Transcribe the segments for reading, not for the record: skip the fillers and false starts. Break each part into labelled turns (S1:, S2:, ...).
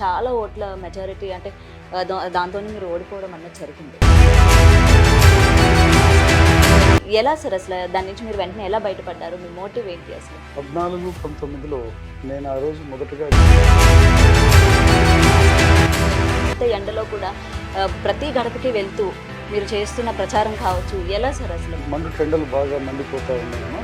S1: చాలా ఓట్ల మెజారిటీ అంటే దాంతోనే మీరు ఓడిపోవడం అన్నది జరిగింది. ఎలా సార్ అసలు దాని నుంచి మీరు వెంటనే ఎలా బయటపడ్డారు? మీ మోటివ్ ఏంటి అసలు?
S2: 14-19లో నేను ఆ రోజు మొదటగా
S1: ఎండలో కూడా ప్రతి గడపకి వెళ్తూ మీరు చేస్తున్న ప్రచారం కావచ్చు, ఎలా సార్ అసలు?
S2: మండు టెండలు బాగా మండిపోతా ఉన్నాయమ్మా.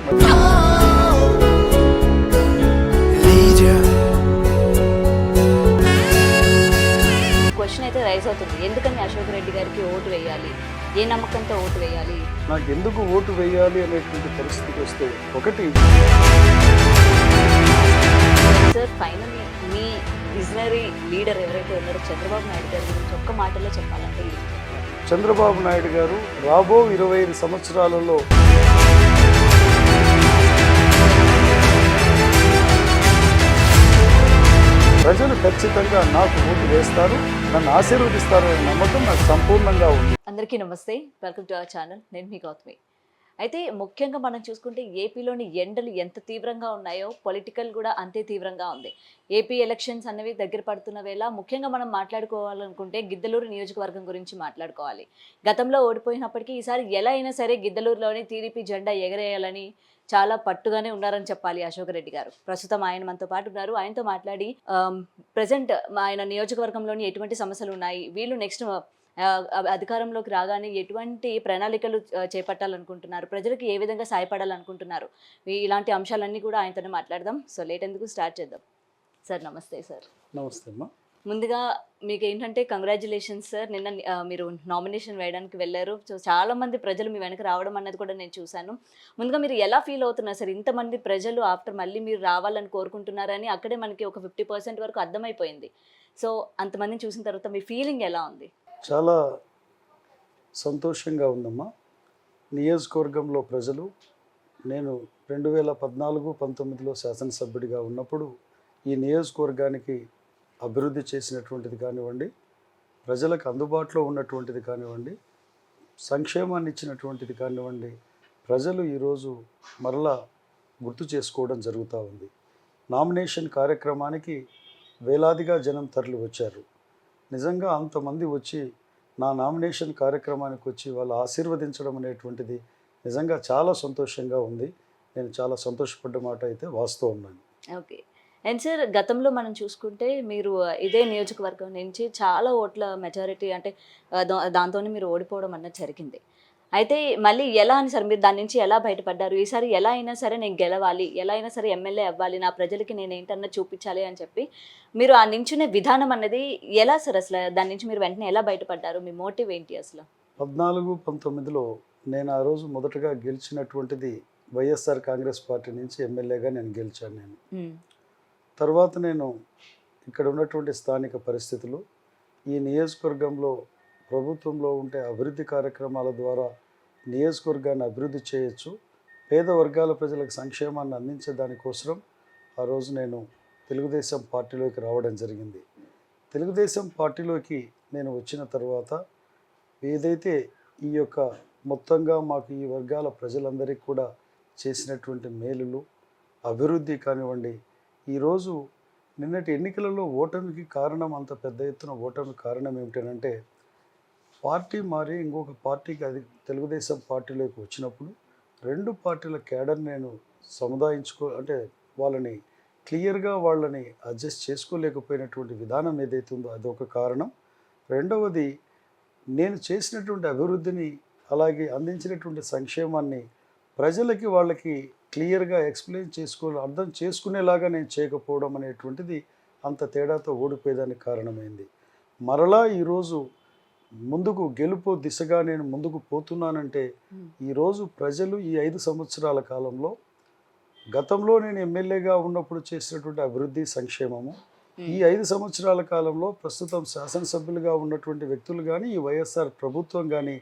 S1: క్వశ్చన్ అయితే రైజ్ అవుతుంది, ఎందుకని అశోక్ రెడ్డి గారికి ఓటు వేయాలి, ఏ నమ్మకంతో ఓటు వేయాలి?
S2: నాకు ఎందుకు ఓటు వేయాలి అనేటువంటి పరిస్థితికి వస్తే, ఒకటి
S1: సార్ ఫైనల్లీ మీ విజనరీ లీడర్ ఎవరైతే ఉన్నారో చంద్రబాబు నాయుడు గారి గురించి ఒక్క మాటలో చెప్పాలంటే
S2: చంద్రబాబు నాయుడు గారు రాబో 25 సంవత్సరాలలో ప్రజలు ఖచ్చితంగా నాకు ఓటు వేస్తారు, నన్ను ఆశీర్వదిస్తారు అనే నమ్మకం నాకు సంపూర్ణంగా ఉంది.
S1: అందరికీ నమస్తే, వెల్కమ్ టు అవర్ ఛానల్. నేను మీ గౌతమి. అయితే ముఖ్యంగా మనం చూసుకుంటే ఏపీలోని ఎండలు ఎంత తీవ్రంగా ఉన్నాయో పొలిటికల్ కూడా అంతే తీవ్రంగా ఉంది. ఏపీ ఎలక్షన్స్ అనేవి దగ్గర పడుతున్న వేళ ముఖ్యంగా మనం మాట్లాడుకోవాలనుకుంటే గిద్దలూరు నియోజకవర్గం గురించి మాట్లాడుకోవాలి. గతంలో ఓడిపోయినప్పటికీ ఈసారి ఎలా అయినా సరే గిద్దలూరులోని టీడీపీ జెండా ఎగరేయాలని చాలా పట్టుగానే ఉన్నారని చెప్పాలి అశోక్ రెడ్డి గారు. ప్రస్తుతం ఆయన మనతో పాటు ఉన్నారు. ఆయనతో మాట్లాడి ప్రజెంట్ ఆయన నియోజకవర్గంలోని ఎటువంటి సమస్యలు ఉన్నాయి, వీళ్ళు నెక్స్ట్ అధికారంలోకి రాగానే ఎటువంటి ప్రణాళికలు చేపట్టాలనుకుంటున్నారు, ప్రజలకు ఏ విధంగా సాయపడాలనుకుంటున్నారు, ఇలాంటి అంశాలన్నీ కూడా ఆయనతోనే మాట్లాడదాం. సో లేట్ ఎందుకు స్టార్ట్ చేద్దాం. సార్ నమస్తే. సార్
S2: నమస్తే అమ్మా.
S1: ముందుగా మీకు ఏంటంటే కంగ్రాచులేషన్స్ సార్. నిన్న మీరు నామినేషన్ వేయడానికి వెళ్ళారు. సో చాలామంది ప్రజలు మీ వెనక రావడం అన్నది కూడా నేను చూశాను. ముందుగా మీరు ఎలా ఫీల్ అవుతున్నారు సార్? ఇంతమంది ప్రజలు ఆఫ్టర్ మళ్ళీ మీరు రావాలని కోరుకుంటున్నారని అక్కడే మనకి ఒక 50% వరకు అర్థమైపోయింది. సో అంతమందిని చూసిన తర్వాత మీ ఫీలింగ్ ఎలా ఉంది?
S2: చాలా సంతోషంగా ఉందమ్మా. నియోజకవర్గంలో ప్రజలు, నేను 2014-19లో శాసనసభ్యుడిగా ఉన్నప్పుడు ఈ నియోజకవర్గానికి అభివృద్ధి చేసినటువంటిది కానివ్వండి, ప్రజలకు అందుబాటులో ఉన్నటువంటిది కానివ్వండి, సంక్షేమాన్ని ఇచ్చినటువంటిది కానివ్వండి, ప్రజలు ఈరోజు మరలా గుర్తు చేసుకోవడం జరుగుతూ ఉంది. నామినేషన్ కార్యక్రమానికి వేలాదిగా జనం తరలి వచ్చారు. నిజంగా అంతమంది వచ్చి నా నామినేషన్ కార్యక్రమానికి వచ్చి వాళ్ళు ఆశీర్వదించడం అనేటువంటిది నిజంగా చాలా సంతోషంగా ఉంది. నేను చాలా సంతోషపడ్డ మాట అయితే వాస్తవం.
S1: ఓకే. అండ్ సార్ గతంలో మనం చూసుకుంటే మీరు ఇదే నియోజకవర్గం నుంచి చాలా ఓట్ల మెజారిటీ అంటే దాంతోనే మీరు ఓడిపోవడం అన్నది జరిగింది. అయితే మళ్ళీ ఎలా అని సార్ మీరు దాని నుంచి ఎలా బయటపడ్డారు? ఈసారి ఎలా అయినా సరే నేను గెలవాలి, ఎలా అయినా సరే ఎమ్మెల్యే అవ్వాలి, నా ప్రజలకి నేను ఏంటన్నా చూపించాలి అని చెప్పి మీరు ఆ నించునే విధానం అన్నది ఎలా సార్? అసలు దాని నుంచి మీరు వెంటనే ఎలా బయటపడ్డారు? మీ మోటివ్ ఏంటి అసలు?
S2: 14-19లో నేను ఆ రోజు మొదటగా గెలిచినటువంటిది వైఎస్ఆర్ కాంగ్రెస్ పార్టీ నుంచి ఎమ్మెల్యేగా నేను గెలిచాను. నేను తర్వాత నేను ఇక్కడ ఉన్నటువంటి స్థానిక పరిస్థితులు, ఈ నియోజకవర్గంలో ప్రభుత్వంలో ఉంటే అభివృద్ధి కార్యక్రమాల ద్వారా నియోజకవర్గాన్ని అభివృద్ధి చేయొచ్చు, పేద వర్గాల ప్రజలకు సంక్షేమాన్ని అందించే దానికోసం ఆ రోజు నేను తెలుగుదేశం పార్టీలోకి రావడం జరిగింది. తెలుగుదేశం పార్టీలోకి నేను వచ్చిన తర్వాత ఏదైతే ఈ యొక్క మొత్తంగా మాకు ఈ వర్గాల ప్రజలందరికీ కూడా చేసినటువంటి మేలులు, అభివృద్ధి కానివ్వండి, ఈరోజు నిన్నటి ఎన్నికలలో ఓటమికి కారణం, అంత పెద్ద ఎత్తున ఓటమి కారణం ఏమిటంటే పార్టీ మారి ఇంకొక పార్టీకి, అది తెలుగుదేశం పార్టీలోకి వచ్చినప్పుడు రెండు పార్టీల క్యాడర్ నేను అంటే వాళ్ళని క్లియర్గా వాళ్ళని అడ్జస్ట్ చేసుకోలేకపోయినటువంటి విధానం ఏదైతే ఉందో అదొక కారణం. రెండవది, నేను చేసినటువంటి అభివృద్ధిని అలాగే అందించినటువంటి సంక్షేమాన్ని ప్రజలకి వాళ్ళకి క్లియర్గా ఎక్స్ప్లెయిన్ అర్థం చేసుకునేలాగా నేను చేయకపోవడం అనేటువంటిది అంత తేడాతో ఓడిపోయేదానికి కారణమైంది. మరలా ఈరోజు ముందుకు గెలుపు దిశగా నేను ముందుకు పోతున్నానంటే ఈరోజు ప్రజలు ఈ 5 సంవత్సరాల కాలంలో, గతంలో నేను ఎమ్మెల్యేగా ఉన్నప్పుడు చేసినటువంటి అభివృద్ధి సంక్షేమము, ఈ 5 సంవత్సరాల కాలంలో ప్రస్తుతం శాసనసభ్యులుగా ఉన్నటువంటి వ్యక్తులు కానీ, ఈ వైఎస్ఆర్ ప్రభుత్వం కానీ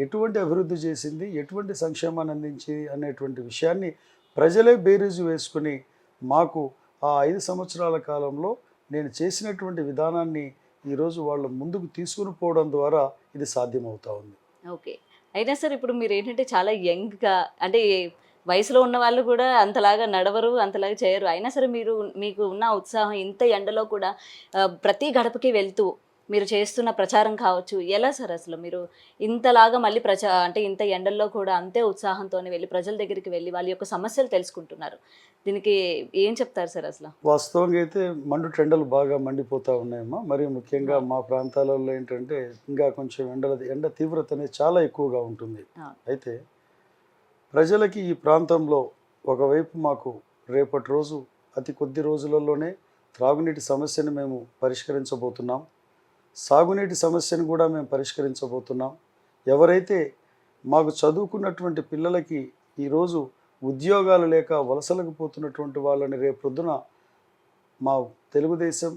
S2: ఎటువంటి అభివృద్ధి చేసింది, ఎటువంటి సంక్షేమాన్ని అందించి అనేటువంటి విషయాన్ని ప్రజలే బేరీజు వేసుకుని మాకు ఆ 5 సంవత్సరాల కాలంలో నేను చేసినటువంటి విధానాన్ని ఈరోజు వాళ్ళు ముందుకు తీసుకుని పోవడం ద్వారా ఇది సాధ్యమవుతా ఉంది.
S1: ఓకే. అయినా సరే ఇప్పుడు మీరు ఏంటంటే చాలా యంగ్గా, అంటే వయసులో ఉన్న వాళ్ళు కూడా అంతలాగా నడవరు, అంతలాగా చేయరు. అయినా సరే మీకు ఉన్న ఉత్సాహం ఇంత ఎండలో కూడా ప్రతి గడపకి వెళ్తూ మీరు చేస్తున్న ప్రచారం కావచ్చు. ఎలా సార్ అసలు మీరు ఇంతలాగా మళ్ళీ అంటే ఇంత ఎండల్లో కూడా అంతే ఉత్సాహంతోనే వెళ్లి ప్రజల దగ్గరికి వెళ్లి వాళ్ళ యొక్క సమస్యలు తెలుసుకుంటున్నారు. దీనికి ఏం చెప్తారు సార్ అసలు?
S2: వాస్తవంగా అయితే టెండలు బాగా మండిపోతూ ఉన్నాయమ్మా. మరి ముఖ్యంగా మా ప్రాంతాలలో ఏంటంటే ఇంకా కొంచెం ఎండ తీవ్రత అనేది చాలా ఎక్కువగా ఉంటుంది. అయితే ప్రజలకి ఈ ప్రాంతంలో ఒకవైపు మాకు రేపటి రోజు అతి కొద్ది రోజులలోనే త్రాగునీటి సమస్యను మేము పరిష్కరించబోతున్నాం. సాగునీటి సమస్యను కూడా మేము పరిష్కరించబోతున్నాం. ఎవరైతే మాకు చదువుకున్నటువంటి పిల్లలకి ఈరోజు ఉద్యోగాలు లేక వలసలకు పోతున్నటువంటి వాళ్ళని రేపొద్దున మా తెలుగుదేశం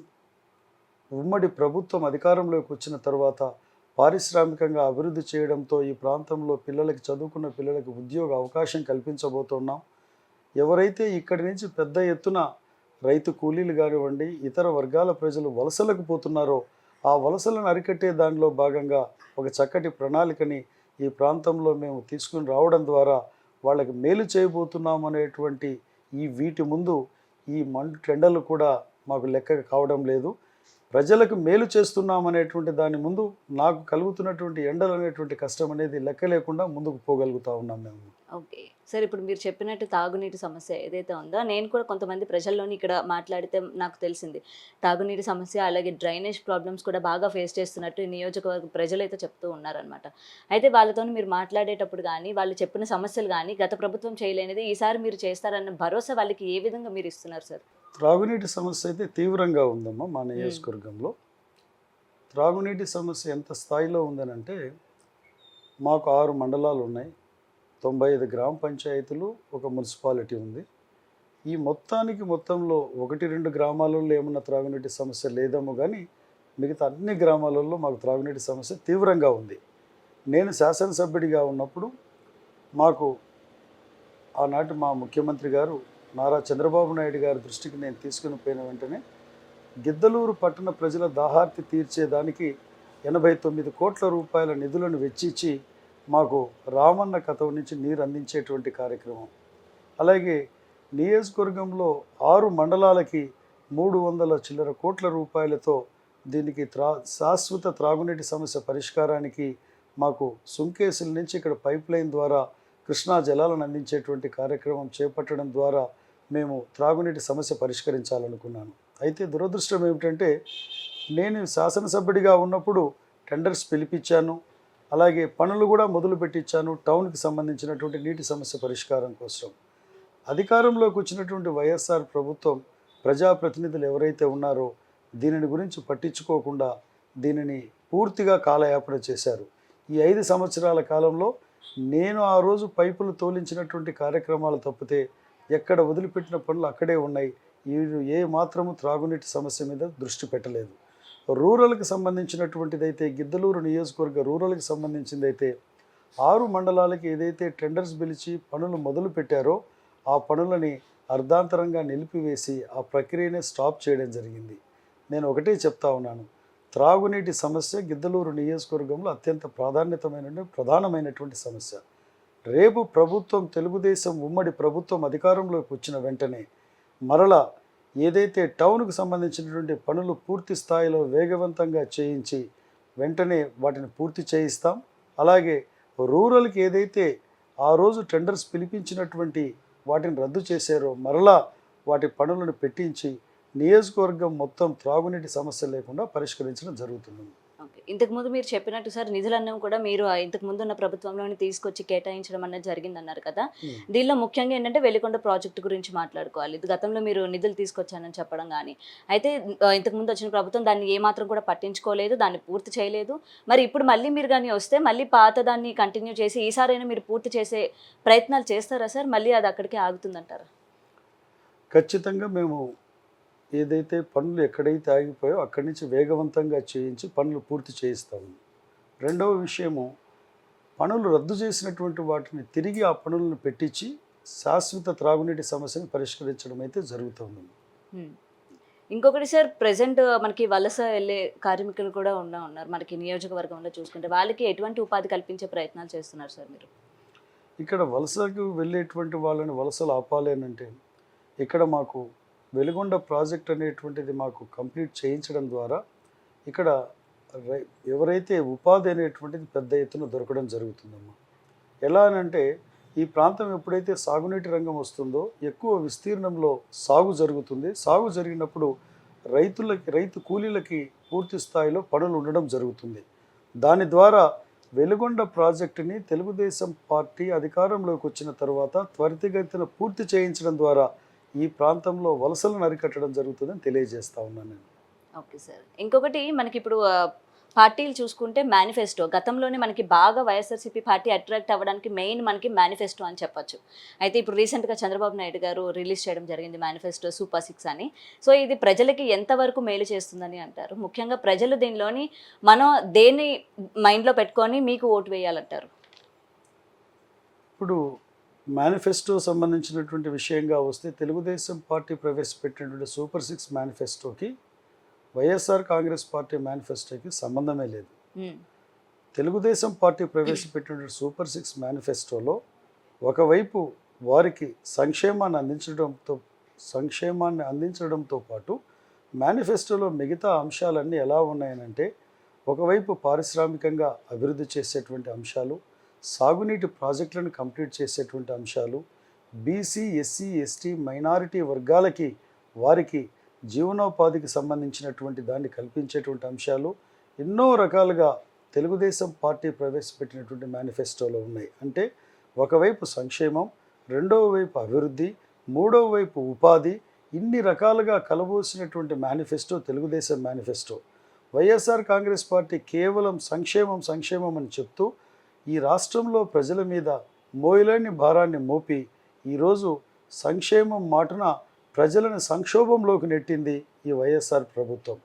S2: ఉమ్మడి ప్రభుత్వం అధికారంలోకి వచ్చిన తర్వాత పారిశ్రామికంగా అభివృద్ధి చేయడంతో ఈ ప్రాంతంలో చదువుకున్న పిల్లలకి ఉద్యోగ అవకాశం కల్పించబోతున్నాం. ఎవరైతే ఇక్కడి నుంచి పెద్ద ఎత్తున రైతు కూలీలు కానివ్వండి, ఇతర వర్గాల ప్రజలు వలసలకు పోతున్నారో ఆ వలసలను అరికట్టే దానిలో భాగంగా ఒక చక్కటి ప్రణాళికని ఈ ప్రాంతంలో మేము తీసుకుని రావడం ద్వారా వాళ్ళకి మేలు చేయబోతున్నాం అనేటువంటి వీటి ముందు ఈ టెండర్లు కూడా మాకు లెక్క కావడం లేదు. ప్రజలకు మేలు చేస్తున్నాం అనేటువంటి దాని ముందు నాకు కలుగుతున్నటువంటి ఎండలు అనేటువంటి కష్టం అనేది లెక్క లేకుండా ముందుకు పోగలుగుతూ ఉన్నాం మేము.
S1: ఓకే సార్, ఇప్పుడు మీరు చెప్పినట్టు తాగునీటి సమస్య ఏదైతే ఉందో, నేను కూడా కొంతమంది ప్రజల్లోని ఇక్కడ మాట్లాడితే నాకు తెలిసింది తాగునీటి సమస్య, అలాగే డ్రైనేజ్ ప్రాబ్లమ్స్ కూడా బాగా ఫేస్ చేస్తున్నట్టు నియోజకవర్గ ప్రజలైతే చెప్తూ ఉన్నారనమాట. అయితే వాళ్ళతో మీరు మాట్లాడేటప్పుడు కానీ వాళ్ళు చెప్పిన సమస్యలు కానీ గత ప్రభుత్వం చేయలేనిది ఈసారి మీరు చేస్తారన్న భరోసా వాళ్ళకి ఏ విధంగా మీరు ఇస్తున్నారు సార్?
S2: త్రాగునీటి సమస్య అయితే తీవ్రంగా ఉందమ్మా మా నియోజకవర్గంలో. త్రాగునీటి సమస్య ఎంత స్థాయిలో ఉందనంటే మాకు 6 మండలాలు ఉన్నాయి, 95 గ్రామ పంచాయతీలు, ఒక మున్సిపాలిటీ ఉంది. ఈ మొత్తంలో 1-2 గ్రామాలలో ఏమన్నా త్రాగునీటి సమస్య లేదేమో కానీ మిగతా అన్ని గ్రామాలలో మాకు త్రాగునీటి సమస్య తీవ్రంగా ఉంది. నేను శాసనసభ్యుడిగా ఉన్నప్పుడు మాకు ఆనాటి మా ముఖ్యమంత్రి గారు నారా చంద్రబాబు నాయుడు గారి దృష్టికి నేను తీసుకుని పోయిన వెంటనే గిద్దలూరు పట్టణ ప్రజల దాహార్తి తీర్చేదానికి 89 కోట్ల రూపాయల నిధులను వెచ్చించి మాకు రామన్న కథం నుంచి నీరు అందించేటువంటి కార్యక్రమం. అలాగే నియోజకవర్గంలో 6 మండలాలకి 300 చిల్లర కోట్ల రూపాయలతో దీనికి శాశ్వత త్రాగునీటి సమస్య పరిష్కారానికి మాకు సుంకేసుల నుంచి ఇక్కడ పైప్ లైన్ ద్వారా కృష్ణా జలాలను అందించేటువంటి కార్యక్రమం చేపట్టడం ద్వారా మేము త్రాగునీటి సమస్య పరిష్కరించాలనుకున్నాను. అయితే దురదృష్టం ఏమిటంటే నేను శాసనసభ్యుడిగా ఉన్నప్పుడు టెండర్స్ పిలిపించాను, అలాగే పనులు కూడా మొదలు పెట్టించాను టౌన్కి సంబంధించినటువంటి నీటి సమస్య పరిష్కారం కోసం. అధికారంలోకి వచ్చినటువంటి వైఎస్ఆర్ ప్రభుత్వం ప్రజాప్రతినిధులు ఎవరైతే ఉన్నారో దీనిని గురించి పట్టించుకోకుండా దీనిని పూర్తిగా కాలయాపన చేశారు. ఈ 5 సంవత్సరాల కాలంలో నేను ఆ రోజు పైపులు తోలించినటువంటి కార్యక్రమాలు తప్పితే ఎక్కడ వదిలిపెట్టిన పనులు అక్కడే ఉన్నాయి. వీరు ఏ మాత్రము త్రాగునీటి సమస్య మీద దృష్టి పెట్టలేదు. రూరల్కి సంబంధించినటువంటిదైతే గిద్దలూరు నియోజకవర్గ రూరల్కి సంబంధించిందైతే 6 మండలాలకి ఏదైతే టెండర్స్ పిలిచి పనులు మొదలు పెట్టారో ఆ పనులని అర్ధాంతరంగా నిలిపివేసి ఆ ప్రక్రియనే స్టాప్ చేయడం జరిగింది. నేను ఒకటే చెప్తా ఉన్నాను, త్రాగునీటి సమస్య గిద్దలూరు నియోజకవర్గంలో అత్యంత ప్రధానమైనటువంటి సమస్య. రేపు ప్రభుత్వం తెలుగుదేశం ఉమ్మడి ప్రభుత్వం అధికారంలోకి వచ్చిన వెంటనే మరలా ఏదైతే టౌన్కు సంబంధించినటువంటి పనులు పూర్తి స్థాయిలో వేగవంతంగా చేయించి వెంటనే వాటిని పూర్తి చేయిస్తాం. అలాగే రూరల్కి ఏదైతే ఆ రోజు టెండర్స్ పిలిపించినటువంటి వాటిని రద్దు చేశారో మరలా వాటి పనులను పెట్టించి నియోజకవర్గం మొత్తం త్రాగునీటి సమస్య లేకుండా పరిష్కరించడం జరుగుతుంది.
S1: ఓకే, ఇంతకుముందు మీరు చెప్పినట్టు సార్ నిధులన్నీ కూడా మీరు ఇంతకుముందు ఉన్న ప్రభుత్వంలోని తీసుకొచ్చి కేటాయించడం అనేది జరిగిందన్నారు కదా. దీనిలో ముఖ్యంగా ఏంటంటే వెలికొండ ప్రాజెక్టు గురించి మాట్లాడుకోవాలి. ఇది గతంలో మీరు నిధులు తీసుకొచ్చానని చెప్పడం కానీ, అయితే ఇంతకుముందు వచ్చిన ప్రభుత్వం దాన్ని ఏమాత్రం కూడా పట్టించుకోలేదు, దాన్ని పూర్తి చేయలేదు. మరి ఇప్పుడు మళ్ళీ మీరు కానీ వస్తే మళ్ళీ పాత దాన్ని కంటిన్యూ చేసి ఈసారైనా మీరు పూర్తి చేసే ప్రయత్నాలు చేస్తారా సార్? మళ్ళీ అది అక్కడికే ఆగుతుందంటారా?
S2: ఖచ్చితంగా మేము ఏదైతే పనులు ఎక్కడైతే ఆగిపోయో అక్కడి నుంచి వేగవంతంగా చేయించి పనులు పూర్తి చేయిస్తాము. రెండవ విషయము, పనులు రద్దు చేసినటువంటి వాటిని తిరిగి ఆ పనులను పెట్టించి శాశ్వత త్రాగునీటి సమస్యను పరిష్కరించడం అయితే జరుగుతుంది.
S1: ఇంకొకటి సార్, ప్రజెంట్ మనకి వలస వెళ్ళే కార్మికులు కూడా ఉన్నారు మనకి నియోజకవర్గంలో చూసుకుంటే, వాళ్ళకి ఎటువంటి ఉపాధి కల్పించే ప్రయత్నాలు చేస్తున్నారు సార్ మీరు?
S2: ఇక్కడ వలసకు వెళ్ళేటువంటి వాళ్ళని వలసలు ఆపాలి అని అంటే ఇక్కడ మాకు వెలుగొండ ప్రాజెక్ట్ అనేటువంటిది మాకు కంప్లీట్ చేయించడం ద్వారా ఇక్కడ ఎవరైతే ఉపాధి అనేటువంటిది పెద్ద ఎత్తున దొరకడం జరుగుతుందమ్మా. ఎలా అనంటే ఈ ప్రాంతం ఎప్పుడైతే సాగునీటి రంగం వస్తుందో ఎక్కువ విస్తీర్ణంలో సాగు జరుగుతుంది. సాగు జరిగినప్పుడు రైతు కూలీలకి పూర్తి స్థాయిలో పనులు ఉండడం జరుగుతుంది. దాని ద్వారా వెలుగొండ ప్రాజెక్టుని తెలుగుదేశం పార్టీ అధికారంలోకి వచ్చిన తర్వాత త్వరితగతిన పూర్తి చేయించడం ద్వారా ఈ ప్రాంతంలో వలసలను అరికట్టడం జరుగుతుందని తెలియజేస్తా ఉన్నాను నేను.
S1: Okay sir. ఇంకొకటి మనకి ఇప్పుడు పార్టీలు చూసుకుంటే మేనిఫెస్టో గతంలోనే మనకి బాగా వైఎస్ఆర్సీపీ పార్టీ అట్రాక్ట్ అవ్వడానికి మెయిన్ మనకి మేనిఫెస్టో అని చెప్పొచ్చు. అయితే ఇప్పుడు రీసెంట్గా చంద్రబాబు నాయుడు గారు రిలీజ్ చేయడం జరిగింది మేనిఫెస్టో సూపర్ 6 అని. సో ఇది ప్రజలకి ఎంతవరకు మేలు చేస్తుందని అంటారు? ముఖ్యంగా ప్రజలు దీనిలోని మనం దేన్ని మైండ్లో పెట్టుకొని మీకు ఓటు వేయాలంటారు?
S2: ఇప్పుడు మేనిఫెస్టో సంబంధించినటువంటి విషయంగా వస్తే తెలుగుదేశం పార్టీ ప్రవేశపెట్టినటువంటి సూపర్ 6 మేనిఫెస్టోకి వైఎస్ఆర్ కాంగ్రెస్ పార్టీ మేనిఫెస్టోకి సంబంధమే లేదు. తెలుగుదేశం పార్టీ ప్రవేశపెట్టినటువంటి సూపర్ 6 మేనిఫెస్టోలో ఒకవైపు వారికి సంక్షేమాన్ని అందించడంతో పాటు మేనిఫెస్టోలో మిగతా అంశాలన్నీ ఎలా ఉన్నాయనంటే ఒకవైపు పారిశ్రామికంగా అభివృద్ధి చేసేటువంటి అంశాలు, సాగునీటి ప్రాజెక్టులను కంప్లీట్ చేసేటువంటి అంశాలు, బీసీ ఎస్సీ ఎస్టీ మైనారిటీ వర్గాలకి వారికి జీవనోపాధికి సంబంధించినటువంటి దాన్ని కల్పించేటువంటి అంశాలు ఎన్నో రకాలుగా తెలుగుదేశం పార్టీ ప్రవేశపెట్టినటువంటి మేనిఫెస్టోలో ఉన్నాయి. అంటే ఒకవైపు సంక్షేమం, రెండవ వైపు అభివృద్ధి, మూడవ వైపు ఉపాధి, ఇన్ని రకాలుగా కలబోసినటువంటి manifesto Telugu Desam manifesto. YSR Congress party కేవలం సంక్షేమం అని చెప్తూ ఈ రాష్ట్రంలో ప్రజల మీద మోయలేని భారాన్ని మోపి ఈరోజు సంక్షేమం మాటున ప్రజలను సంక్షోభంలోకి నెట్టింది ఈ వైఎస్ఆర్ ప్రభుత్వం.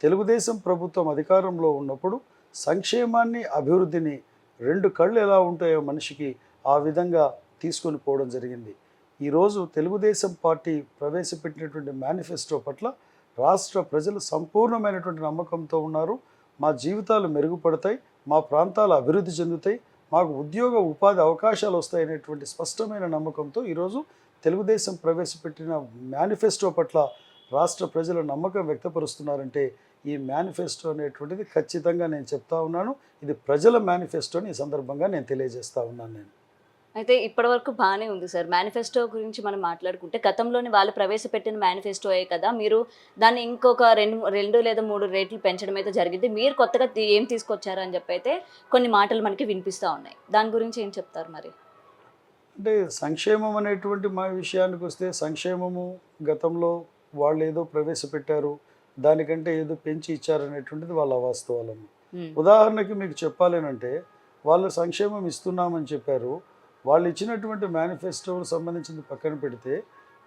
S2: తెలుగుదేశం ప్రభుత్వం అధికారంలో ఉన్నప్పుడు సంక్షేమాన్ని అభివృద్ధిని రెండు కళ్ళు ఎలా ఉంటాయో మనిషికి ఆ విధంగా తీసుకొని పోవడం జరిగింది. ఈరోజు తెలుగుదేశం పార్టీ ప్రవేశపెట్టినటువంటి మేనిఫెస్టో పట్ల రాష్ట్ర ప్రజలు సంపూర్ణమైనటువంటి నమ్మకంతో ఉన్నారు. మా జీవితాలు మెరుగుపడతాయి, మా ప్రాంతాలు అభివృద్ధి చెందుతాయి, మాకు ఉద్యోగ ఉపాధి అవకాశాలు వస్తాయనేటువంటి స్పష్టమైన నమ్మకంతో ఈరోజు తెలుగుదేశం ప్రవేశపెట్టిన మేనిఫెస్టో పట్ల రాష్ట్ర ప్రజలు నమ్మకం వ్యక్తపరుస్తున్నారంటే ఈ మేనిఫెస్టో అనేటువంటిది ఖచ్చితంగా నేను చెప్తా ఉన్నాను, ఇది ప్రజల మేనిఫెస్టోని ఈ సందర్భంగా నేను తెలియజేస్తా ఉన్నాను. నేను
S1: అయితే ఇప్పటివరకు బాగానే ఉంది సార్. మేనిఫెస్టో గురించి మనం మాట్లాడుకుంటే గతంలోని వాళ్ళు ప్రవేశపెట్టిన మేనిఫెస్టోయే కదా, మీరు దాన్ని ఇంకొక రెండు లేదా 3 రేట్లు పెంచడం అయితే జరిగింది. మీరు కొత్తగా ఏం తీసుకొచ్చారు అని చెప్పి అయితే కొన్ని మాటలు మనకి వినిపిస్తూ ఉన్నాయి. దాని గురించి ఏం చెప్తారు మరి?
S2: అంటే సంక్షేమం అనేటువంటి మా విషయానికి వస్తే సంక్షేమము గతంలో వాళ్ళు ఏదో ప్రవేశపెట్టారు, దానికంటే ఏదో పెంచి ఇచ్చారనేటువంటిది వాళ్ళ వాస్తవాలను. ఉదాహరణకి మీకు చెప్పాలేనంటే వాళ్ళు సంక్షేమం ఇస్తున్నామని చెప్పారు, వాళ్ళు ఇచ్చినటువంటి మేనిఫెస్టోకు సంబంధించింది పక్కన పెడితే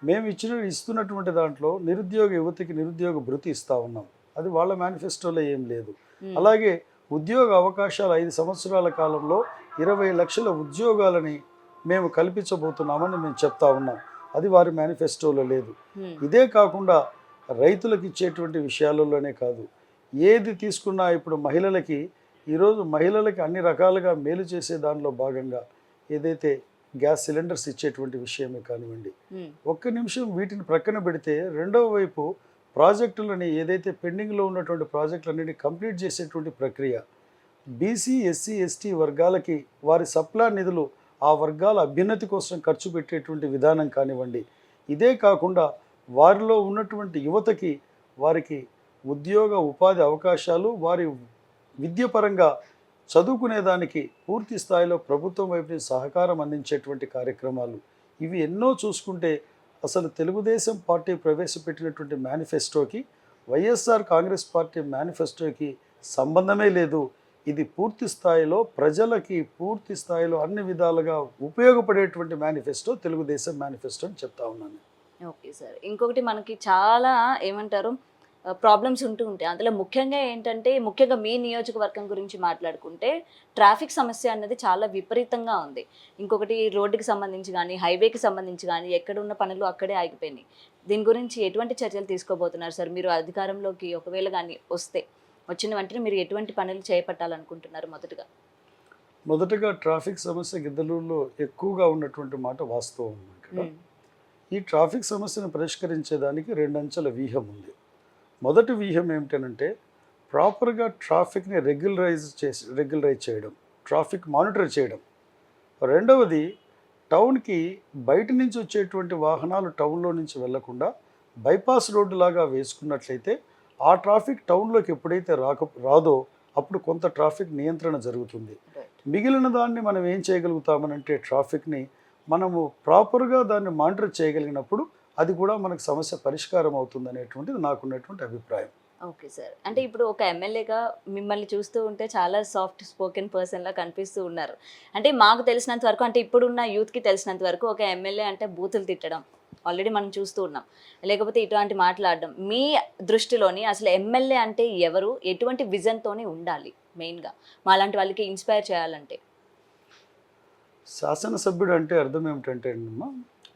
S2: మేము ఇస్తున్నటువంటి దాంట్లో నిరుద్యోగ యువతకి నిరుద్యోగ భృతి ఇస్తూ ఉన్నాం, అది వాళ్ళ మేనిఫెస్టోలో ఏం లేదు. అలాగే ఉద్యోగ అవకాశాలు 5 సంవత్సరాల కాలంలో 20 లక్షల ఉద్యోగాలని మేము కల్పించబోతున్నామని మేము చెప్తా ఉన్నాం, అది వారి మేనిఫెస్టోలో లేదు. ఇదే కాకుండా రైతులకు ఇచ్చేటువంటి విషయాలలోనే కాదు, ఏది తీసుకున్నా ఇప్పుడు ఈరోజు మహిళలకి అన్ని రకాలుగా మేలు చేసే దానిలో భాగంగా ఏదైతే గ్యాస్ సిలిండర్స్ ఇచ్చేటువంటి విషయమే కానివ్వండి, ఒక్క నిమిషం వీటిని ప్రక్కన పెడితే రెండవ వైపు ప్రాజెక్టులని ఏదైతే పెండింగ్లో ఉన్నటువంటి ప్రాజెక్టులన్నిటిని కంప్లీట్ చేసేటువంటి ప్రక్రియ, బీసీ ఎస్సీ ఎస్టీ వర్గాలకి వారి సప్లా నిధులు ఆ వర్గాల అభ్యున్నతి కోసం ఖర్చు పెట్టేటువంటి విధానం కానివ్వండి, ఇదే కాకుండా వారిలో ఉన్నటువంటి యువతకి వారికి ఉద్యోగ ఉపాధి అవకాశాలు, వారి విద్యపరంగా చదువుకునేదానికి పూర్తి స్థాయిలో ప్రభుత్వం వైపు నుంచి సహకారం అందించేటువంటి కార్యక్రమాలు, ఇవి ఎన్నో చూసుకుంటే అసలు తెలుగుదేశం పార్టీ ప్రవేశపెట్టినటువంటి మేనిఫెస్టోకి వైఎస్ఆర్ కాంగ్రెస్ పార్టీ మేనిఫెస్టోకి సంబంధమే లేదు. ఇది పూర్తి స్థాయిలో ప్రజలకి పూర్తి స్థాయిలో అన్ని విధాలుగా ఉపయోగపడేటువంటి మేనిఫెస్టో తెలుగుదేశం మేనిఫెస్టో అని చెప్తా ఉన్నాను.
S1: Okay sir. ఇంకొకటి మనకి చాలా ఏమంటారు ప్రాబ్లమ్స్ ఉంటూ ఉంటాయి. అందులో ముఖ్యంగా ఏంటంటే ముఖ్యంగా మీ నియోజకవర్గం గురించి మాట్లాడుకుంటే ట్రాఫిక్ సమస్య అన్నది చాలా విపరీతంగా ఉంది. ఇంకొకటి రోడ్డుకి సంబంధించి కానీ హైవేకి సంబంధించి కానీ ఎక్కడున్న పనులు అక్కడే ఆగిపోయినాయి. దీని గురించి ఎటువంటి చర్యలు తీసుకోబోతున్నారు సార్? మీరు అధికారంలోకి ఒకవేళ కానీ వచ్చిన వెంటనే మీరు ఎటువంటి పనులు చేపట్టాలనుకుంటున్నారు? మొదటగా
S2: మొదటగా ట్రాఫిక్ సమస్య గిద్దలూరులో ఎక్కువగా ఉన్నటువంటి మాట వాస్తవం ఇక్కడ. ఈ ట్రాఫిక్ సమస్యను పరిష్కరించేదానికి 2 అంచెల వ్యూహం ఉంది. మొదటి వ్యూహం ఏమిటనంటే ప్రాపర్గా ట్రాఫిక్ని రెగ్యులరైజ్ చేయడం, ట్రాఫిక్ మానిటర్ చేయడం. రెండవది టౌన్కి బయట నుంచి వచ్చేటువంటి వాహనాలు టౌన్లో నుంచి వెళ్లకుండా బైపాస్ రోడ్డు లాగా వేసుకున్నట్లయితే ఆ ట్రాఫిక్ టౌన్లోకి ఎప్పుడైతే రాదో అప్పుడు కొంత ట్రాఫిక్ నియంత్రణ జరుగుతుంది. మిగిలిన దాన్ని మనం ఏం చేయగలుగుతామనంటే ట్రాఫిక్ని మనము ప్రాపర్గా దాన్ని మానిటర్ చేయగలిగినప్పుడు అది కూడా మనకు సమస్య పరిష్కారం అవుతుంది అనేటువంటిది నాకున్నటువంటి అభిప్రాయం.
S1: Okay sir. అంటే ఇప్పుడు ఒక ఎమ్మెల్యేగా మిమ్మల్ని చూస్తూ ఉంటే చాలా సాఫ్ట్ స్పోకెన్ పర్సన్లా కనిపిస్తూ ఉన్నారు. అంటే మాకు తెలిసినంత వరకు, అంటే ఇప్పుడున్న యూత్కి తెలిసినంత వరకు ఒక ఎమ్మెల్యే అంటే బూతులు తిట్టడం ఆల్రెడీ మనం చూస్తూ ఉన్నాం, లేకపోతే ఇటువంటి మాట్లాడడం. మీ దృష్టిలోని అసలు ఎమ్మెల్యే అంటే ఎవరు, ఎటువంటి విజన్తోని ఉండాలి మెయిన్గా మాలాంటి వాళ్ళకి ఇన్స్పైర్ చేయాలంటే?
S2: శాసనసభ్యుడు అంటే అర్థం ఏమిటంటే అమ్మా,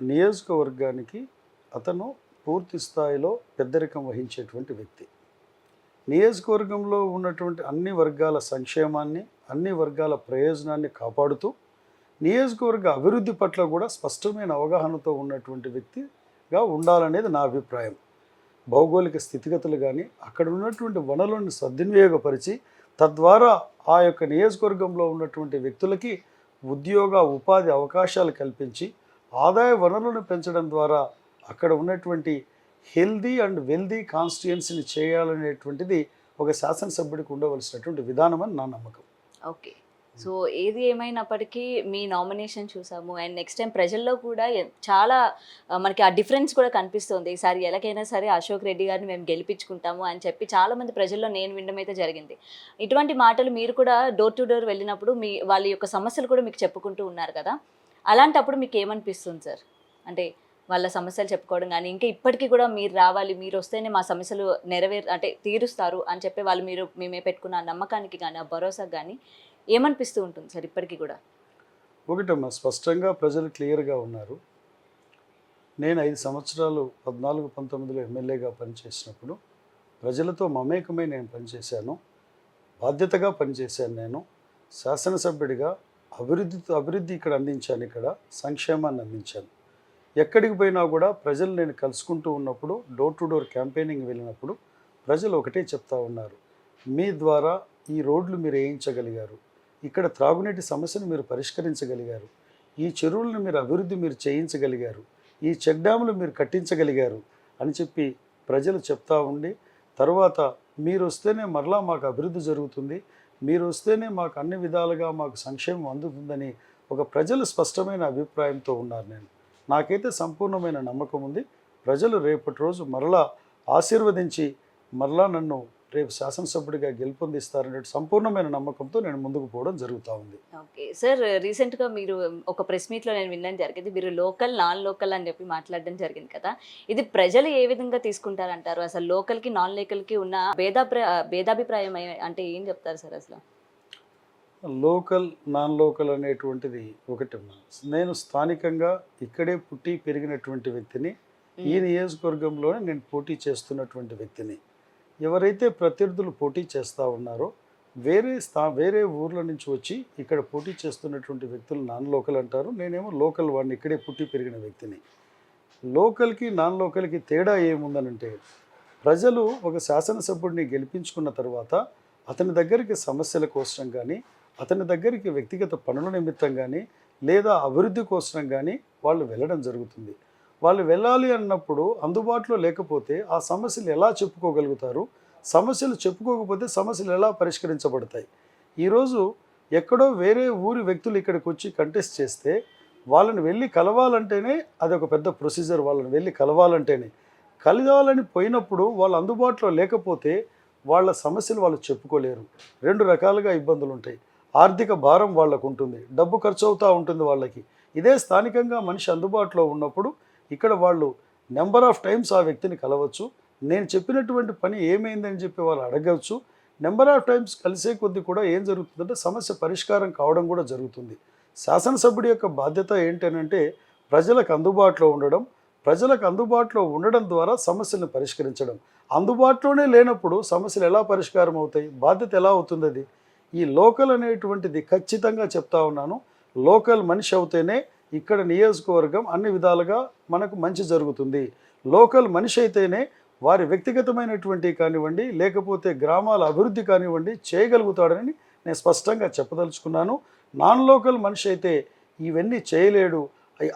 S2: నియోజకవర్గానికి అతను పూర్తి స్థాయిలో పెద్దరికం వహించేటువంటి వ్యక్తి. నియోజకవర్గంలో ఉన్నటువంటి అన్ని వర్గాల సంక్షేమాన్ని, అన్ని వర్గాల ప్రయోజనాన్ని కాపాడుతూ నియోజకవర్గ అభివృద్ధి పట్ల కూడా స్పష్టమైన అవగాహనతో ఉన్నటువంటి వ్యక్తిగా ఉండాలనేది నా అభిప్రాయం. భౌగోళిక స్థితిగతులు కానీ అక్కడ ఉన్నటువంటి వనరులను సద్వినియోగపరిచి తద్వారా ఆ యొక్క నియోజకవర్గంలో ఉన్నటువంటి వ్యక్తులకి ఉద్యోగ ఉపాధి అవకాశాలు కల్పించి ఆదాయ వనరులను పెంచడం ద్వారా అక్కడ ఉన్నటువంటి హెల్దీ అండ్ వెల్దీ కాన్స్టిట్యుయెన్సీని చేయాలనేటువంటిది ఒక శాసనసభ్యుడికి ఉండవలసినటువంటి విధానం అని నా నమ్మకం.
S1: ఓకే. సో ఏది ఏమైనప్పటికీ మీ నామినేషన్ చూసాము, అండ్ నెక్స్ట్ టైం ప్రజల్లో కూడా చాలా మనకి ఆ డిఫరెన్స్ కూడా కనిపిస్తుంది. ఈసారి ఎలాగైనా సరే అశోక్ రెడ్డి గారిని మేము గెలిపించుకుంటాము అని చెప్పి చాలామంది ప్రజల్లో నేను వినడం అయితే జరిగింది. ఇటువంటి మాటలు మీరు కూడా డోర్ టు డోర్ వెళ్ళినప్పుడు వాళ్ళ యొక్క సమస్యలు కూడా మీకు చెప్పుకుంటూ ఉన్నారు కదా, అలాంటప్పుడు మీకు ఏమనిపిస్తుంది సార్? అంటే వాళ్ళ సమస్యలు చెప్పుకోవడం కానీ, ఇంకా ఇప్పటికీ కూడా మీరు రావాలి, మీరు వస్తేనే మా సమస్యలు అంటే తీరుస్తారు అని చెప్పి వాళ్ళు మేమే పెట్టుకున్న నమ్మకానికి కానీ, ఆ భరోసాకు కానీ ఏమనిపిస్తూ ఉంటుంది సార్ ఇప్పటికీ కూడా?
S2: ఒకటమ్మా, స్పష్టంగా ప్రజలు క్లియర్గా ఉన్నారు. నేను 5 సంవత్సరాలు 14-19లో ఎమ్మెల్యేగా పనిచేసినప్పుడు ప్రజలతో మమేకమై నేను పనిచేశాను, బాధ్యతగా పనిచేశాను. నేను శాసనసభ్యుడిగా అభివృద్ధి ఇక్కడ అందించాను, ఇక్కడ సంక్షేమాన్ని అందించాను. ఎక్కడికి పోయినా కూడా ప్రజలు నేను కలుసుకుంటూ ఉన్నప్పుడు, డోర్ టు డోర్ క్యాంపెయినింగ్ వెళ్ళినప్పుడు ప్రజలు ఒకటే చెప్తా ఉన్నారు, మీ ద్వారా ఈ రోడ్లు మీరు వేయించగలిగారు, ఇక్కడ త్రాగునీటి సమస్యను మీరు పరిష్కరించగలిగారు, ఈ చెరువులను మీరు చేయించగలిగారు, ఈ చెక్ డ్యాములు మీరు కట్టించగలిగారు అని చెప్పి ప్రజలు చెప్తా ఉండి, తర్వాత మీరు వస్తేనే మరలా మాకు అభివృద్ధి జరుగుతుంది, మీరు వస్తేనే మాకు అన్ని విధాలుగా మాకు సంక్షేమం అందుతుందని ఒక ప్రజలు స్పష్టమైన అభిప్రాయంతో ఉన్నారు. నాకైతే సంపూర్ణమైన నమ్మకం ఉంది. ప్రజలు రేపటి రోజు మరలా ఆశీర్వదించి మరలా నన్ను రేపు శాసనసభ్యుడిగా గెలుపొందిస్తారనే సంపూర్ణమైన నమ్మకంతో నేను ముందుకు పోవడం జరుగుతూ ఉంది.
S1: ఓకే సార్, రీసెంట్గా మీరు ఒక ప్రెస్ మీట్లో నేను వినడం జరిగింది, మీరు లోకల్ నాన్ లోకల్ అని చెప్పి మాట్లాడడం జరిగింది కదా, ఇది ప్రజలు ఏ విధంగా తీసుకుంటారంటారు? అసలు లోకల్కి నాన్ లోకల్కి ఉన్న భేదాభిప్రాయం అంటే ఏం చెప్తారు సార్? అసలు
S2: లోకల్ నాన్ లోకల్ అనేటువంటిది ఒకటి. నేను స్థానికంగా ఇక్కడే పుట్టి పెరిగినటువంటి వ్యక్తిని, ఈ నియోజకవర్గంలోనే నేను పోటీ చేస్తున్నటువంటి వ్యక్తిని. ఎవరైతే ప్రత్యర్థులు పోటీ చేస్తూ ఉన్నారో వేరే ఊర్ల నుంచి వచ్చి ఇక్కడ పోటీ చేస్తున్నటువంటి వ్యక్తులు నాన్ లోకల్ అంటారు. నేనేమో లోకల్ వాడిని, ఇక్కడే పుట్టి పెరిగిన వ్యక్తిని. లోకల్కి నాన్ లోకల్కి తేడా ఏముందనంటే, ప్రజలు ఒక శాసనసభ్యుడిని గెలిపించుకున్న తర్వాత అతని దగ్గరికి సమస్యల కోసం కానీ, అతని దగ్గరికి వ్యక్తిగత పనుల నిమిత్తం కానీ, లేదా అభివృద్ధి కోసం కానీ వాళ్ళు వెళ్ళడం జరుగుతుంది. వాళ్ళు వెళ్ళాలి అన్నప్పుడు అందుబాటులో లేకపోతే ఆ సమస్యలు ఎలా చెప్పుకోగలుగుతారు? సమస్యలు చెప్పుకోకపోతే సమస్యలు ఎలా పరిష్కరించబడతాయి? ఈరోజు ఎక్కడో వేరే ఊరి వ్యక్తులు ఇక్కడికి వచ్చి కంటెస్ట్ చేస్తే వాళ్ళని వెళ్ళి కలవాలంటేనే అది ఒక పెద్ద ప్రొసీజర్. వాళ్ళని వెళ్ళి కలవాలని పోయినప్పుడు వాళ్ళు అందుబాటులో లేకపోతే వాళ్ళ సమస్యలు వాళ్ళు చెప్పుకోలేరు. 2 రకాలుగా ఇబ్బందులు ఉంటాయి. ఆర్థిక భారం వాళ్ళకు ఉంటుంది, డబ్బు ఖర్చు అవుతూ ఉంటుంది వాళ్ళకి. ఇదే స్థానికంగా మనిషి అందుబాటులో ఉన్నప్పుడు ఇక్కడ వాళ్ళు నెంబర్ ఆఫ్ టైమ్స్ ఆ వ్యక్తిని కలవచ్చు. నేను చెప్పినటువంటి పని ఏమైందని చెప్పి వాళ్ళు అడగవచ్చు. నెంబర్ ఆఫ్ టైమ్స్ కలిసే కొద్దీ కూడా ఏం జరుగుతుందంటే సమస్య పరిష్కారం కావడం కూడా జరుగుతుంది. శాసనసభ్యుడి యొక్క బాధ్యత ఏంటంటే ప్రజలకు అందుబాటులో ఉండడం ద్వారా సమస్యలను పరిష్కరించడం. అందుబాటులోనే లేనప్పుడు సమస్యలు ఎలా పరిష్కారం అవుతాయి? బాధ్యత ఎలా అవుతుంది? అది ఈ లోకల్ అనేటువంటిది ఖచ్చితంగా చెప్తా ఉన్నాను, లోకల్ మనిషి అవుతేనే ఇక్కడ నియోజకవర్గం అన్ని విధాలుగా మనకు మంచి జరుగుతుంది. లోకల్ మనిషి అయితేనే వారి వ్యక్తిగతమైనటువంటి కానివ్వండి, లేకపోతే గ్రామాల అభివృద్ధి కానివ్వండి చేయగలుగుతాడని నేను స్పష్టంగా చెప్పదలుచుకున్నాను. నాన్ లోకల్ మనిషి అయితే ఇవన్నీ చేయలేడు.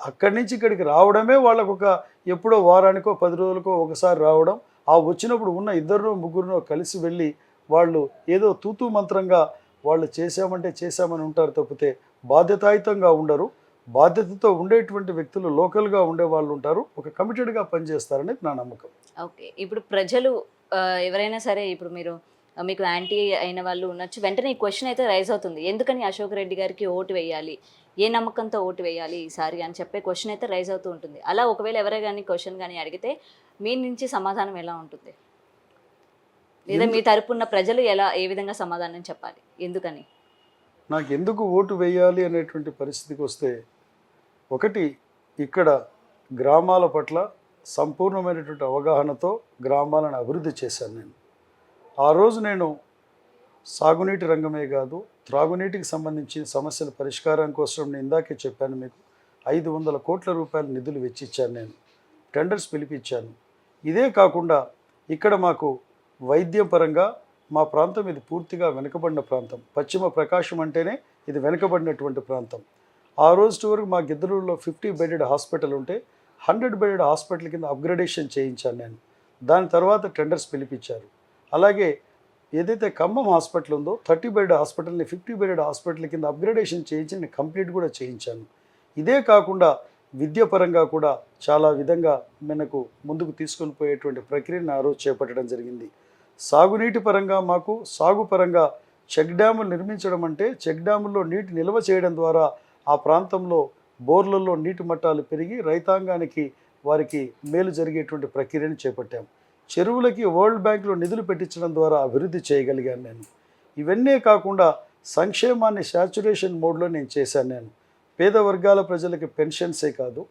S2: అక్కడి నుంచి ఇక్కడికి రావడమే వాళ్ళకు ఒక ఎప్పుడో వారానికో 10 రోజులకో ఒకసారి రావడం, ఆ వచ్చినప్పుడు ఉన్న 2 ముగ్గురునో కలిసి వెళ్ళి వాళ్ళు ఏదో తూతూ మంత్రంగా వాళ్ళు చేశామంటే చేశామని ఉంటారు తప్పితే బాధ్యతాయుతంగా ఉండరు. బాధ్యతతో ఉండేటువంటి వ్యక్తులు లోకల్గా ఉండే వాళ్ళు ఉంటారు, ఒక కమిటెడ్గా పనిచేస్తారనేది నా నమ్మకం.
S1: ఓకే. ఇప్పుడు ప్రజలు ఎవరైనా సరే ఇప్పుడు మీకు యాంటీ అయిన వాళ్ళు ఉండొచ్చు. వెంటనే ఈ క్వెషన్ అయితే రైజ్ అవుతుంది. ఎందుకని అశోక్ రెడ్డి గారికి ఓటు వేయాలి? ఏ నమ్మకంతో ఓటు వేయాలి ఈసారి అని చెప్పే క్వెషన్ అయితే రైజ్ అవుతూ ఉంటుంది. అలా ఒకవేళ ఎవరే కానీ క్వెషన్ కానీ అడిగితే మీ నుంచి సమాధానం ఎలా ఉంటుంది? లేదా మీ తరపున్న ప్రజలు ఏ విధంగా సమాధానం చెప్పాలి? ఎందుకని?
S2: నాకు ఎందుకు ఓటు వేయాలి అనేటువంటి పరిస్థితికి వస్తే, ఒకటి ఇక్కడ గ్రామాల పట్ల సంపూర్ణమైనటువంటి అవగాహనతో గ్రామాలను అభివృద్ధి చేశాను నేను. ఆ రోజు నేను సాగునీటి రంగమే కాదు, త్రాగునీటికి సంబంధించిన సమస్యల పరిష్కారం కోసం నేను ఇందాకే చెప్పాను మీకు, 500 కోట్ల రూపాయల నిధులు వెచ్చిచ్చాను నేను, టెండర్స్ పిలిపించాను. ఇదే కాకుండా ఇక్కడ మాకు వైద్యం పరంగా మా ప్రాంతం ఇది పూర్తిగా వెనుకబడిన ప్రాంతం. పశ్చిమ ప్రకాశం అంటేనే ఇది వెనుకబడినటువంటి ప్రాంతం. ఆ రోజు వరకు మా గిద్దలూరులో 50 బెడెడ్ హాస్పిటల్ ఉంటే 100 బెడెడ్ హాస్పిటల్ కింద అప్గ్రేడేషన్ చేయించాను నేను. దాని తర్వాత టెండర్స్ పిలిపించారు. అలాగే ఏదైతే ఖమ్మం హాస్పిటల్ ఉందో 30 బెడ్ హాస్పిటల్ని 50 బెడెడ్ హాస్పిటల్ కింద అప్గ్రేడేషన్ చేయించి నేను కంప్లీట్ కూడా చేయించాను. ఇదే కాకుండా విద్య పరంగా కూడా చాలా విధంగా మనకు ముందుకు తీసుకొని పోయేటువంటి ప్రక్రియను ఆ రోజు చేపట్టడం జరిగింది. సాగునీటి పరంగా మాకు సాగు పరంగా చెక్ డ్యాములు నిర్మించడం అంటే చెక్ డ్యాముల్లో నీటి నిల్వ చేయడం ద్వారా ఆ ప్రాంతంలో బోర్లలో నీటి మట్టాలు పెరిగి రైతాంగానికి వారికి మేలు జరిగేటువంటి ప్రక్రియను చేపట్టాం. చెరువులకి వరల్డ్ బ్యాంకులో నిధులు పెట్టించడం ద్వారా అభివృద్ధి చేయగలిగాను నేను. ఇవన్నీ కాకుండా సంక్షేమాన్ని శాచ్యురేషన్ మోడ్లో నేను చేశాను నేను. పేద వర్గాల ప్రజలకి పెన్షన్సే కాదు,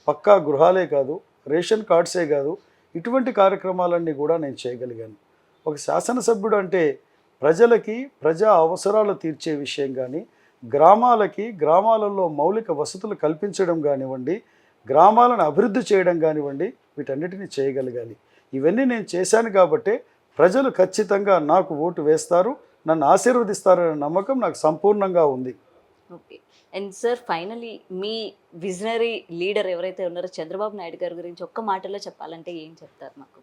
S2: పక్కా గృహాలే కాదు, రేషన్ కార్డ్సే కాదు, ఇటువంటి కార్యక్రమాలన్నీ కూడా నేను చేయగలిగాను. ఒక శాసనసభ్యుడు అంటే ప్రజలకి ప్రజా అవసరాలు తీర్చే విషయం కానీ, గ్రామాలలో మౌలిక వసతులు కల్పించడం కానివ్వండి, గ్రామాలను అభివృద్ధి చేయడం కానివ్వండి, వీటన్నిటిని చేయగలగాలి. ఇవన్నీ నేను చేశాను కాబట్టి ప్రజలు ఖచ్చితంగా నాకు ఓటు వేస్తారు, నన్ను ఆశీర్వదిస్తారనే నమ్మకం నాకు సంపూర్ణంగా ఉంది.
S1: Okay. And sir, finally me visionary leader ఎవరైతే ఉన్నారో చంద్రబాబు నాయుడు గారి గురించి ఒక్క మాటలో చెప్పాలంటే ఏం చెప్తారు మాకు?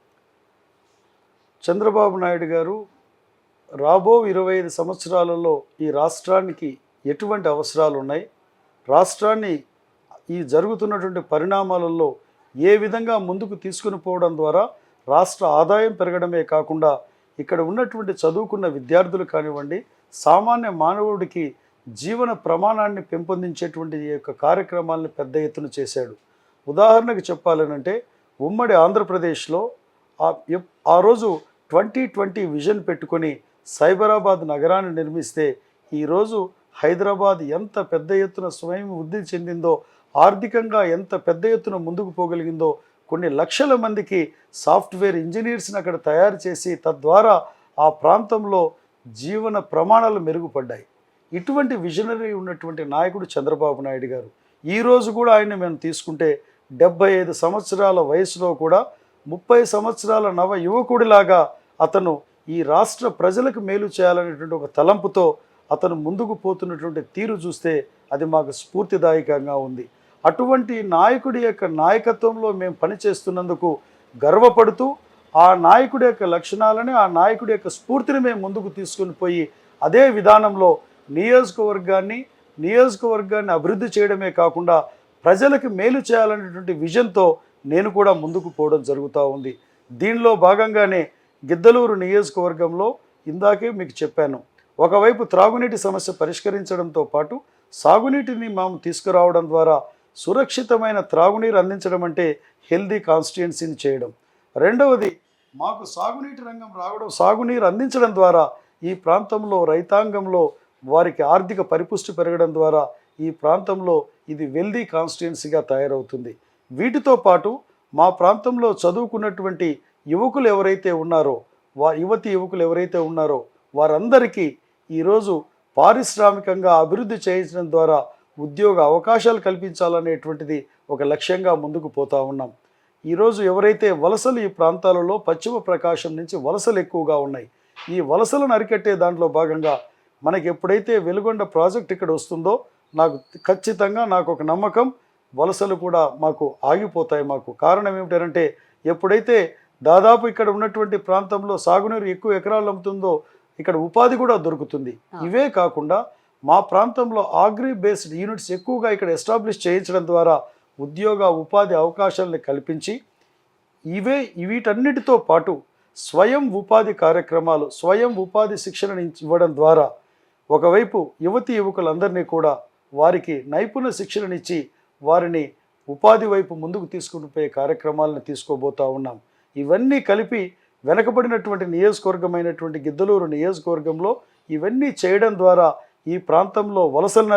S2: చంద్రబాబు నాయుడు గారు రాబో 25 సంవత్సరాలలో ఈ రాష్ట్రానికి ఎటువంటి అవసరాలు ఉన్నాయి, రాష్ట్రాన్ని ఈ జరుగుతున్నటువంటి పరిణామాలలో ఏ విధంగా ముందుకు తీసుకుని పోవడం ద్వారా రాష్ట్ర ఆదాయం పెరగడమే కాకుండా ఇక్కడ ఉన్నటువంటి చదువుకున్న విద్యార్థులు కానివ్వండి, సామాన్య మానవుడికి జీవన ప్రమాణాన్ని పెంపొందించేటువంటి ఈ యొక్క కార్యక్రమాలను పెద్ద ఎత్తున చేశాడు. ఉదాహరణకు చెప్పాలనంటే ఉమ్మడి ఆంధ్రప్రదేశ్లో ఆ రోజు 2020 విజన్ పెట్టుకొని సైబరాబాద్ నగరాన్ని నిర్మిస్తే ఈరోజు హైదరాబాద్ ఎంత పెద్ద ఎత్తున స్వయం వృద్ధి చెందిందో, ఆర్థికంగా ఎంత పెద్ద ఎత్తున ముందుకు పోగలిగిందో, కొన్ని లక్షల మందికి సాఫ్ట్వేర్ ఇంజనీర్స్ని అక్కడ తయారు చేసి తద్వారా ఆ ప్రాంతంలో జీవన ప్రమాణాలు మెరుగుపడ్డాయి. ఇటువంటి విజనరీ ఉన్నటువంటి నాయకుడు చంద్రబాబు నాయుడు గారు. ఈరోజు కూడా ఆయన మేము తీసుకుంటే 75 సంవత్సరాల వయసులో కూడా 30 సంవత్సరాల నవ యువకుడిలాగా అతను ఈ రాష్ట్ర ప్రజలకు మేలు చేయాలనేటువంటి ఒక తలంపుతో అతను ముందుకు పోతున్నటువంటి తీరు చూస్తే అది మాకు స్ఫూర్తిదాయకంగా ఉంది. అటువంటి నాయకుడి యొక్క నాయకత్వంలో మేము పనిచేస్తున్నందుకు గర్వపడుతూ ఆ నాయకుడి యొక్క లక్షణాలని, ఆ నాయకుడి యొక్క స్ఫూర్తిని మేము ముందుకు తీసుకుని పోయి అదే విధానంలో నియోజకవర్గాన్ని అభివృద్ధి చేయడమే కాకుండా ప్రజలకు మేలు చేయాలనేటువంటి విజన్తో నేను కూడా ముందుకు పోవడం జరుగుతూ ఉంది. దీనిలో భాగంగానే గిద్దలూరు నియోజకవర్గంలో ఇందాకే మీకు చెప్పాను, ఒకవైపు త్రాగునీటి సమస్య పరిష్కరించడంతో పాటు సాగునీటిని మేము తీసుకురావడం ద్వారా సురక్షితమైన త్రాగునీరు అందించడం అంటే హెల్దీ కాన్స్టిట్యుయెన్సీని చేయడం. రెండవది మాకు సాగునీటి రంగం రావడం, సాగునీరు అందించడం ద్వారా ఈ ప్రాంతంలో రైతాంగంలో వారికి ఆర్థిక పరిపుష్టి పెరగడం ద్వారా ఈ ప్రాంతంలో ఇది వెల్దీ కాన్స్టిట్యుయెన్సీగా తయారవుతుంది. వీటితో పాటు మా ప్రాంతంలో చదువుకున్నటువంటి యువకులు ఎవరైతే ఉన్నారో యువకులు ఎవరైతే ఉన్నారో వారందరికీ ఈరోజు పారిశ్రామికంగా అభివృద్ధి చేయించడం ద్వారా ఉద్యోగ అవకాశాలు కల్పించాలనేటువంటిది ఒక లక్ష్యంగా ముందుకు పోతా ఉన్నాం. ఈరోజు ఎవరైతే వలసలు ఈ ప్రాంతాలలో పశ్చిమ ప్రకాశం నుంచి వలసలు ఎక్కువగా ఉన్నాయి, ఈ వలసలను అరికట్టే దాంట్లో భాగంగా మనకి ఎప్పుడైతే వెలుగొండ ప్రాజెక్ట్ ఇక్కడ వస్తుందో ఖచ్చితంగా నాకు ఒక నమ్మకం, వలసలు కూడా మాకు ఆగిపోతాయి. మాకు కారణం ఏమిటంటే ఎప్పుడైతే దాదాపు ఇక్కడ ఉన్నటువంటి ప్రాంతంలో సాగునీరు ఎక్కువ ఎకరాలు అమ్ముతుందో ఇక్కడ ఉపాధి కూడా దొరుకుతుంది. ఇవే కాకుండా మా ప్రాంతంలో అగ్రి బేస్డ్ యూనిట్స్ ఎక్కువగా ఇక్కడ ఎస్టాబ్లిష్ చేయించడం ద్వారా ఉద్యోగ ఉపాధి అవకాశాలను కల్పించి వీటన్నిటితో పాటు స్వయం ఉపాధి కార్యక్రమాలు, స్వయం ఉపాధి శిక్షణ ఇవ్వడం ద్వారా ఒకవైపు యువతి యువకులందరినీ కూడా వారికి నైపుణ్య శిక్షణనిచ్చి వారిని ఉపాధి వైపు ముందుకు తీసుకుని పోయే కార్యక్రమాలను తీసుకోబోతా ఉన్నాం. ఇవన్నీ కలిపి వెనకబడినటువంటి నియోజకవర్గమైనటువంటి గిద్దలూరు నియోజకవర్గంలో ఇవన్నీ చేయడం ద్వారా ఈ ప్రాంతంలో వలసలను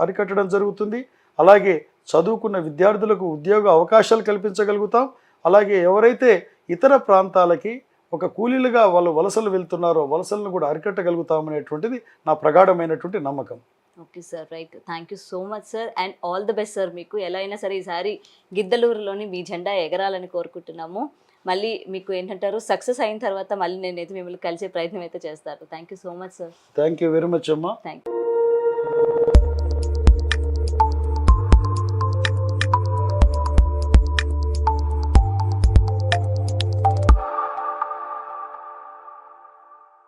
S2: అరికట్టడం జరుగుతుంది. అలాగే చదువుకున్న విద్యార్థులకు ఉద్యోగ అవకాశాలు కల్పించగలుగుతాం. అలాగే ఎవరైతే ఇతర ప్రాంతాలకి ఒక కూలీలుగా వాళ్ళు వలసలు వెళ్తున్నారో వలసలను కూడా అరికట్టగలుగుతామనేటువంటిది నా ప్రగాఢమైనటువంటి నమ్మకం.
S1: Okay sir, right. Thank you so much sir, and all the best sir. మీకు ఎలా అయినా సరే ఈసారి గిద్దలూరులోని మీ జెండా ఎగరాలని కోరుకుంటున్నాము. మళ్ళీ మీకు ఏంటంటారు, సక్సెస్ అయిన తర్వాత మళ్ళీ నేనైతే మిమ్మల్ని కలిసే ప్రయత్నం అయితే చేస్తాను. Thank you so much sir.
S2: Thank you very much అమ్మా.
S1: Thank you.